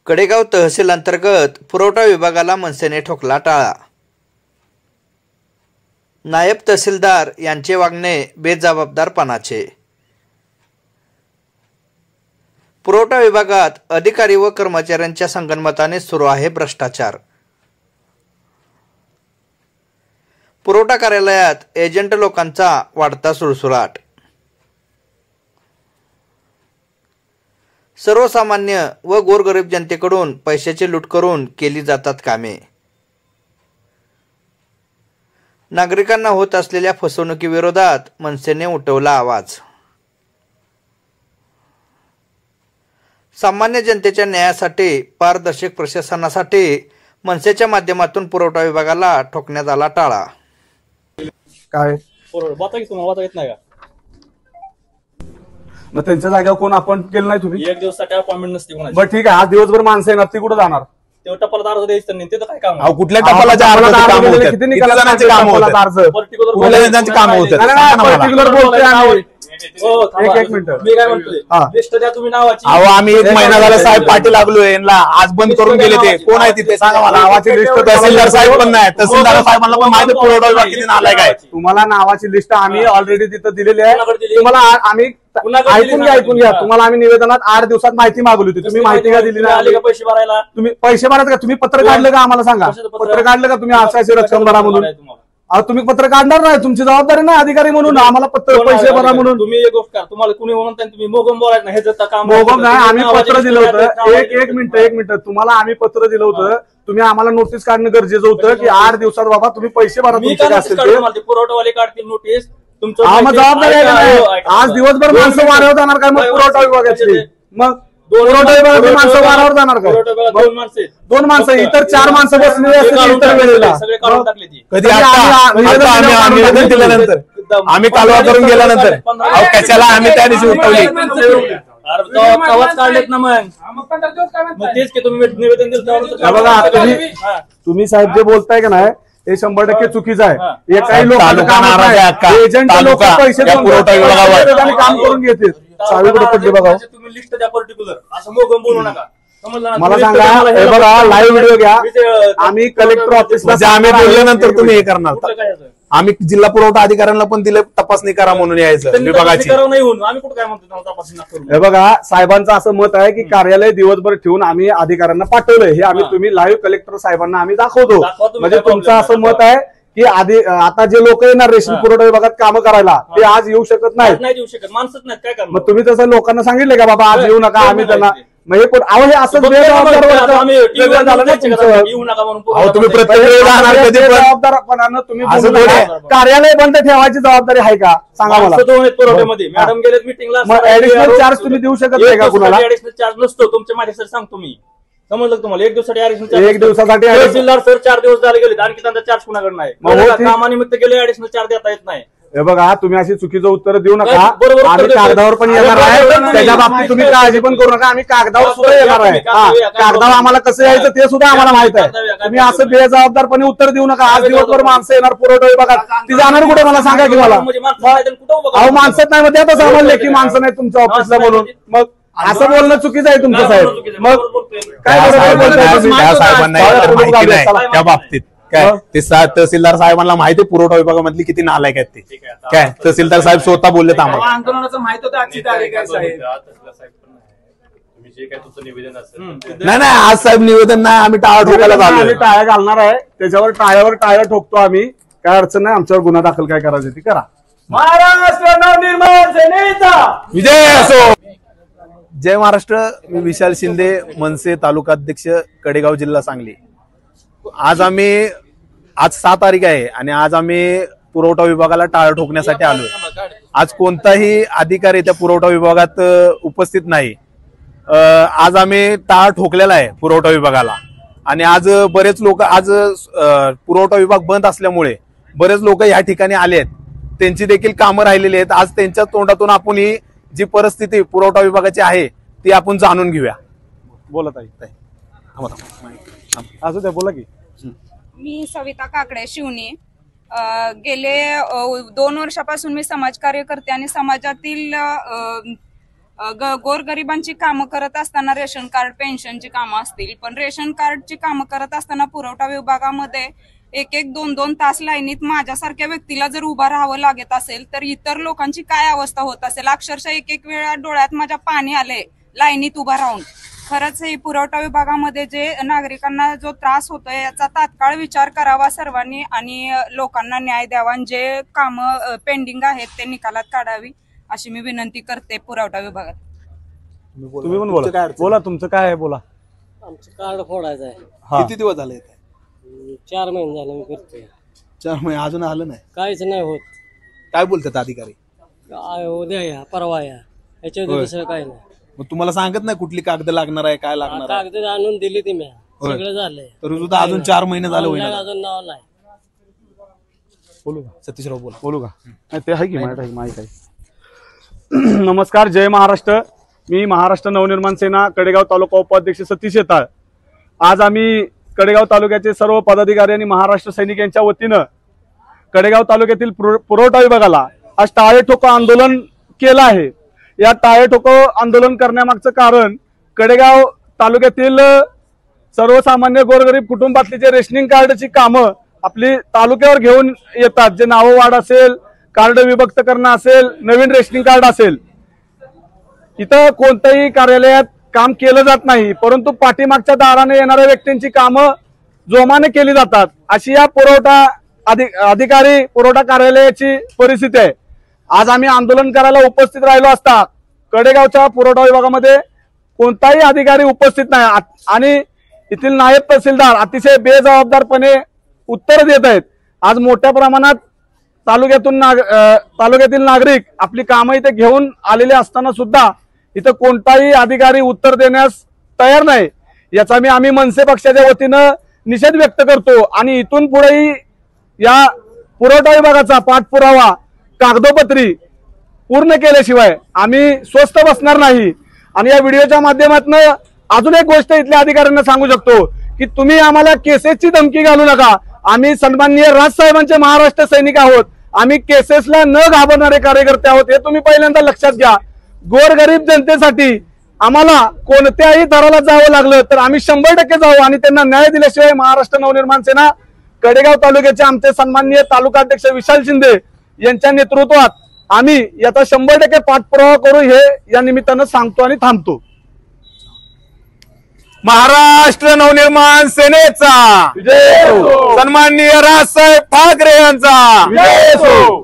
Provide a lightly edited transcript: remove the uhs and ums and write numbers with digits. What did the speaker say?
कडेगाव तहसील अंतर्गत पुरवठा विभागाला मनसेने ठोकला टाळा। नायब तहसीलदार यांचे वागणे बेजबाबदारपणाचे। पुरवठा विभागात अधिकारी व कर्मचाऱ्यांच्या संगनमताने सुरू आहे भ्रष्टाचार। पुरवठा कार्यालयात एजंट लोकांचा वाढता सुळसुळाट। सर्वसामान्य व गोरगरीब जनतेकडून पैशाची लूट करून केली जातात कामे। नागरिकांना होत असलेल्या फसवणुकीविरोधात मनसेने उठवला आवाज। सामान्य जनतेच्या न्यायासाठी पारदर्शक प्रशासनासाठी मनसेच्या माध्यमातून पुरवठा विभागाला ठोकण्यात आला टाळा। काय तुम्हाला येत नाही का? मग त्यांच्या जागेवर कोण आपण केलं नाही तुम्ही? एक दिवसासाठी अपॉइंटमेंट नसते कोणाची। बरं ठीक आहे, आज दिवसभर माणसं येणार, ती कुठे जाणार? ते टपाला अर्ज द्यायचं नाही, ते तर काय काम? कुठल्या टपालाच्या अर्जाचे किती जणांचे काम होतात? कुठल्या जणांचे काम होतात? पर्टिक्युलर बोलतोय आम्ही। एक मिनिट, मी काय म्हणतोय, लिस्ट द्या तुम्ही नावाची। अहो आम्ही 1 महिना झाला साहेब पाठी लागलोय यांना, आज बंद करून गेले ते। कोण आहे तिथे सांगा मला? नावाची लिस्ट तहसीलदार साहेब पण नाही, तहसीलदार साहेबांना पण माहिती पुरवठा विभाग किती नालायक आहे। तुम्हाला नावाची लिस्ट आम्ही ऑलरेडी तिथं दिलेली आहे। तुम्हाला आम्ही ऐकून घ्या, तुम्हाला आम्ही निवेदनात 8 दिवसात माहिती मागवली होती, तुम्ही माहिती का दिली नाही? पैसे भरायला तुम्ही पैसे भरायचं का? तुम्ही पत्र काढलं का आम्हाला सांगा? पत्र काढलं का तुम्ही अशी रक्कम भरा म्हणून? तुम्ही पत्र काढणार नाही, तुमची जबाबदारी नाही अधिकारी म्हणून आम्हाला पत्र पैसे भरा म्हणून। तुम्ही एक गोष्ट करा, तुम्हाला कुणी म्हणताय तुम्ही मोगम बोलायचं नाही, हे जर काम मोगम नाही, आम्ही पत्र दिलं होतं। एक मिनिट, तुम्हाला आम्ही पत्र दिलं होतं, तुम्ही आम्हाला नोटीस काढणं गरजेचं होतं की 8 दिवसात बाबा तुम्ही पैसे भरा तुमचे काय असेल ते। पुरवठावाले काढतील नोटीस, तुमचं जबाबदारी आहे। आज दिवसभर माणसं वाऱ्यावर जाणार काय? मग पुरवठा विभागाची, मग पुरवठा विभागाची माणसं वाऱ्यावर जाणार काय? 2 माणसं, इतर 4 माणसं बसलेली असतील इतर वेळेला। कधी निवेदन दिल्यानंतर, आम्ही कालवा करून गेल्यानंतर कशाला आम्ही त्या दिवशी उठवली? काढलेत ना, मग तेच की तुम्ही निवेदन दिलं। बघा तुम्ही साहेब जे बोलताय का नाही हे 100% चुकीचं आहे। काही लोक एजंट लोक पैसे पुरवठा विभागावर काम करून घेतील। चावी कुठे पडली बघा, तुम्ही लिस्ट द्या पर्टिक्युलर, असं मोगम बोलू नका। मला सांगा, हे बघा लाईव्ह व्हिडिओ घ्या, आम्ही कलेक्टर ऑफिसला आम्ही बोलल्यानंतर तुम्ही हे करणार। आम्ही जिल्हा पुरवठा अधिकाऱ्यांना पण दिले तपासणी करा म्हणून यायचं विभागाची। हे बघा साहेबांचं असं मत आहे की कार्यालय दिवसभर ठेवून आम्ही अधिकाऱ्यांना पाठवलंय, हे आम्ही तुम्ही लाईव्ह कलेक्टर साहेबांना आम्ही दाखवतो। म्हणजे तुमचं असं मत आहे की आता जे लोक येणार रेशन पुरवठा विभागात कामं करायला ते आज येऊ शकत नाही, येऊ शकत, माणसंच नाही, काय करणार? मग तुम्ही तसं लोकांना सांगितलं का बाबा आज येऊ नका? आम्ही त्यांना म्हणजे अहो हे असं जबाबदारपणानं तुम्ही कार्यालय बंद ठेवायची जबाबदारी आहे का सांगा मला? पुरवठ्यामध्ये मॅडम गेलेत मीटिंगला, ऍडिशनल चार्ज तुम्ही देऊ शकत नाही का कुणाला? ऍडिशनल चार्ज नसतो तुमच्या माझ्यासाठी सांगतो मी, समजलं तुम्हाला? 1 दिवसासाठी ऍडिशनल, 1 दिवसासाठी तहसीलदार सर 4 दिवस झाले गेले, आणखी त्यांचा चार्ज कुणाकडे नाही, कामानिमित्त गेले, ऍडिशनल चार्ज देता येत नाही। हे बघा तुम्ही अशी चुकीचं उत्तर देऊ नका, आम्ही कागदावर पण येणार आहे, त्याच्या बाबतीत तुम्ही काळजी पण करू नका, आम्ही कागदावर सुद्धा येणार आहे। कागदावर आम्हाला कसं यायचं ते सुद्धा आम्हाला माहित आहे। तुम्ही असं बेजबाबदारपणे उत्तर देऊ नका। आज दिवसभर माणसं येणार पुरवठा विभागात, ती जाणार कुठे मला सांगा की मला? अहो माणसंच नाही, मध्ये आता समजले की माणसं नाही तुमच्या ऑफिसला म्हणून, मग असं बोलणं चुकीचं आहे तुमचं साहेब। मग काय त्या बाबतीत काय ते तहसीलदार साहेबांना माहिती पुरवठा विभागामधली किती नालायक आहेत ते, काय तहसीलदार साहेब स्वतः बोललेत आम्हाला। आंदोलनाचं माहित होतं आजची तारीख आहे नाही आज साहेब निवेदन नाही, आम्ही टाळा ठोकायला आम्ही टाळ्या घालणार आहे, त्याच्यावर टाळ्यावर ठोकतो आम्ही, काय अडचण नाही, आमच्यावर गुन्हा दाखल काय करायचं ती करा। महाराष्ट्र नवनिर्माण सेनेचा विजय असो। जय महाराष्ट्र, मी विशाल शिंदे, मनसे तालुका अध्यक्ष, कडेगाव, जिल्हा सांगली। आज 6 तारीख आहे आणि आज आम्ही पुरवठा विभागाला टाळा ठोकण्यासाठी आलोय। आज कोणताही अधिकारी त्या पुरवठा विभागात उपस्थित नाही। आज आम्ही टाळा ठोकलेला आहे पुरवठा विभागाला, आणि आज बरेच लोक, आज पुरवठा विभाग बंद असल्यामुळे बरेच लोक या ठिकाणी आले आहेत, त्यांची देखील कामं राहिलेली आहेत। आज त्यांच्या तोंडातून आपण ही जी परिस्थिती पुरवठा विभागाची आहे ती आपण जाणून घेऊया। बोलत आहे असू द्या, बोला की। मी सविता काकडे शिवणे, गेले 2 वर्षापासून मी समाजकार्य करते आणि समाजातील गोरगरिबांची कामं करत असताना रेशन कार्ड पेन्शनची कामं असतील, पण रेशन कार्डची कामं करत असताना पुरवठा विभागामध्ये 1-2 तास लाईनीत माझ्यासारख्या व्यक्तीला जर उभा राहावं लागत असेल तर इतर लोकांची काय अवस्था होत असेल. अक्षरशः एक वेळा डोळ्यात माझ्या पाणी आले लाईनीत उभा राहून. खरंच हे पुरवठा विभागामध्ये जे नागरिकांना जो त्रास होतोय याचा तात्काळ विचार करावा सर्वांनी आणि लोकांना न्याय द्यावा. जे कामं पेंडिंग आहेत ते निकालात काढावी अशी मी विनंती करते पुरवठा विभागात. तुम्ही पण बोला, बोला तुमचं काय आहे बोला. आमचं कार्ड फोडायचं आहे. किती दिवस झाले? 4 महिने झाले मी करतोय. 4 महिने अजून आलं नाही? काहीच नाही होत. काय बोलतात अधिकारी? उद्या या परवा या, याच्या दुसरं काही नाही. मग तुम्हाला सांगत नाही कुठली कागद लागणार आहे, काय लागणार आहे? कागद आणून दिली ती मी, सगळं झालंय. तर सुद्धा अजून 4 महिने झाले होईल. अजून नाव नाही. बोलू का सतीशराव बोला. बोलू का? नाही ते आहे की माहिती आहे. नमस्कार, जय महाराष्ट्र. मी महाराष्ट्र नवनिर्माण सेना कडेगाव तालुका उपाध्यक्ष सतीश येताळ. आज आम्ही कडेगाव तालुक्याचे सर्व पदाधिकारी आणि महाराष्ट्र सैनिक यांच्या वतीनं कडेगाव तालुक्यातील पुरवठा विभागाला आज टाळे ठोको आंदोलन केलं आहे. या टाळे ठोको आंदोलन करण्यामागचं कारण कडेगाव तालुक्यातील सर्वसामान्य गोरगरीब कुटुंबातली जे रेशनिंग कार्डची कामं आपली तालुक्यावर घेऊन येतात, जे नावं वाढ असेल, कार्ड विभक्त करणं असेल, नवीन रेशनिंग कार्ड असेल, इथं कोणत्याही कार्यालयात काम केलं जात नाही, परंतु पाठीमागच्या दाराने येणाऱ्या व्यक्तींची कामं जोमाने केली जातात. अशी या पुरवठा अधिकारी पुरवठा कार्यालयाची परिस्थिती आहे. आज आम्ही आंदोलन करायला उपस्थित राहिलो असता कडेगावच्या पुरवठा विभागामध्ये कोणताही अधिकारी उपस्थित नाही आणि येथील नायब तहसीलदार अतिशय बेजबाबदारपणे उत्तर देत आहेत. आज मोठ्या प्रमाणात तालुक्यातील नागरिक आपली कामं इथे घेऊन आलेले असताना सुद्धा इथं कोणताही अधिकारी उत्तर देण्यास तयार नाही. याचा आम्ही मनसे पक्षाच्या वतीनं निषेध व्यक्त करतो आणि इथून पुढेही या पुरवठा विभागाचा पाठपुरावा कागदोपत्री पूर्ण केल्याशिवाय आम्ही स्वस्थ बसणार नाही. आणि या व्हिडिओच्या माध्यमातून अजून एक गोष्ट इथल्या अधिकाऱ्यांना सांगू शकतो की तुम्ही आम्हाला केसेसची धमकी घालू नका. आम्ही सन्माननीय राजसाहेबांचे महाराष्ट्र सैनिक आहोत. आम्ही केसेसला न घाबरणारे कार्यकर्ते आहोत, हे तुम्ही पहिल्यांदा लक्षात घ्या. गोरगरीब जनतेसाठी आम्हाला कोणत्याही दराला जावं लागलं तर आम्ही 100% जाऊ आणि त्यांना न्याय दिल्याशिवाय महाराष्ट्र नवनिर्माण सेना कडेगाव तालुक्याचे आमचे सन्माननीय तालुका अध्यक्ष विशाल शिंदे यांच्या नेतृत्वात आम्ही याचा 100% पाठपुरावा करू, हे या निमित्तानं सांगतो आणि थांबतो. महाराष्ट्र नवनिर्माण सेनेचा विजय असो. सन्माननीय राजसाहेब ठाकरे यांचा विजय असो.